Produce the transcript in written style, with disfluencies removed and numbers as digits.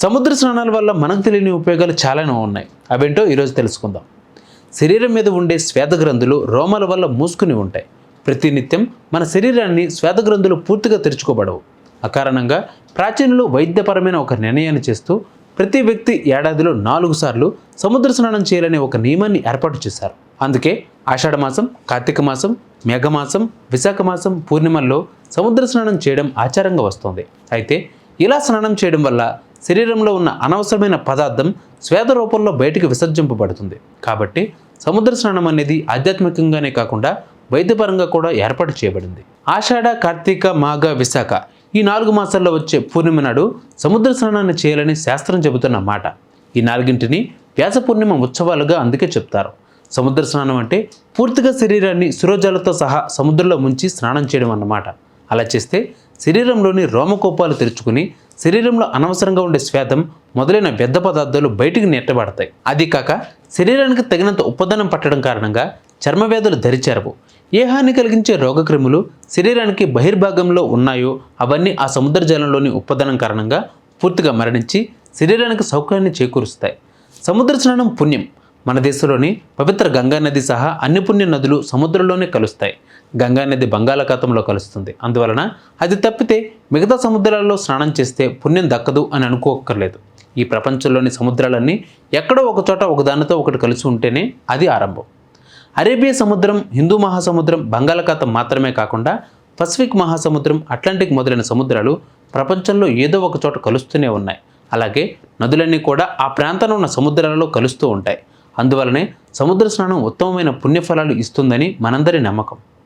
సముద్ర స్నానాల వల్ల మనకు తెలియని ఉపయోగాలు చాలానే ఉన్నాయి. అవేంటో ఈరోజు తెలుసుకుందాం. శరీరం మీద ఉండే శ్వేతగ్రంథులు రోమాల వల్ల మూసుకుని ఉంటాయి. ప్రతినిత్యం మన శరీరాన్ని శ్వేతగ్రంథులు పూర్తిగా తెరుచుకోబడవు. అకారణంగా ప్రాచీనులు వైద్యపరమైన ఒక నిర్ణయాన్ని చేస్తూ ప్రతి వ్యక్తి ఏడాదిలో 4 సార్లు సముద్ర స్నానం చేయాలనే ఒక నియమాన్ని ఏర్పాటు చేశారు. అందుకే ఆషాఢమాసం, కార్తీక మాసం, మేఘమాసం, విశాఖ మాసం, పూర్ణిమల్లో సముద్ర స్నానం చేయడం ఆచారంగా వస్తుంది. అయితే ఇలా స్నానం చేయడం వల్ల శరీరంలో ఉన్న అనవసరమైన పదార్థం శ్వేత రూపంలో బయటికి విసర్జింపబడుతుంది. కాబట్టి సముద్ర స్నానం అనేది ఆధ్యాత్మికంగానే కాకుండా వైద్యపరంగా కూడా ఏర్పాటు చేయబడింది. ఆషాఢ, కార్తీక, మాఘ, విశాఖ ఈ 4 మాసాల్లో వచ్చే పూర్ణిమ నాడు సముద్ర స్నానాన్ని చేయాలని శాస్త్రం చెబుతున్న మాట. ఈ 4ంటిని వ్యాస పూర్ణిమ ఉత్సవాలుగా అందుకే చెప్తారు. సముద్ర స్నానం అంటే పూర్తిగా శరీరాన్ని శిరోజాలతో సహా సముద్రంలో ముంచి స్నానం చేయడం అన్నమాట. అలా చేస్తే శరీరంలోని రోమకోపాలు తెరుచుకుని శరీరంలో అనవసరంగా ఉండే శ్వేతం మొదలైన వ్యర్థ పదార్థాలు బయటికి నెట్టబడతాయి. అది కాక శరీరానికి తగినంత ఉపదనం పట్టడం కారణంగా చర్మవ్యాధులు దరిచేరవు. ఏ హాని కలిగించే రోగక్రిములు శరీరానికి బహిర్భాగంలో ఉన్నాయో అవన్నీ ఆ సముద్ర జలంలోని ఉపదనం కారణంగా పూర్తిగా మరణించి శరీరానికి సౌఖ్యాన్ని చేకూరుస్తాయి. సముద్ర స్నానం పుణ్యం. మన దేశంలోని పవిత్ర గంగానది సహా అన్ని పుణ్య నదులు సముద్రంలోనే కలుస్తాయి. గంగానది బంగాళాఖాతంలో కలుస్తుంది. అందువలన అది తప్పితే మిగతా సముద్రాల్లో స్నానం చేస్తే పుణ్యం దక్కదు అని అనుకోక్కర్లేదు. ఈ ప్రపంచంలోని సముద్రాలన్నీ ఎక్కడో ఒకచోట ఒకదానితో ఒకటి కలిసి ఉంటేనే అది ఆరంభం. అరేబియా సముద్రం, హిందూ మహాసముద్రం, బంగాళాఖాతం మాత్రమే కాకుండా పసిఫిక్ మహాసముద్రం, అట్లాంటిక్ మొదలైన సముద్రాలు ప్రపంచంలో ఏదో ఒక చోట కలుస్తూనే ఉన్నాయి. అలాగే నదులన్నీ కూడా ఆ ప్రాంతంలో ఉన్న సముద్రాలలో కలుస్తూ ఉంటాయి. అందువలనే సముద్ర స్నానం ఉత్తమమైన పుణ్యఫలాలు ఇస్తుందని మనందరి నమ్మకం.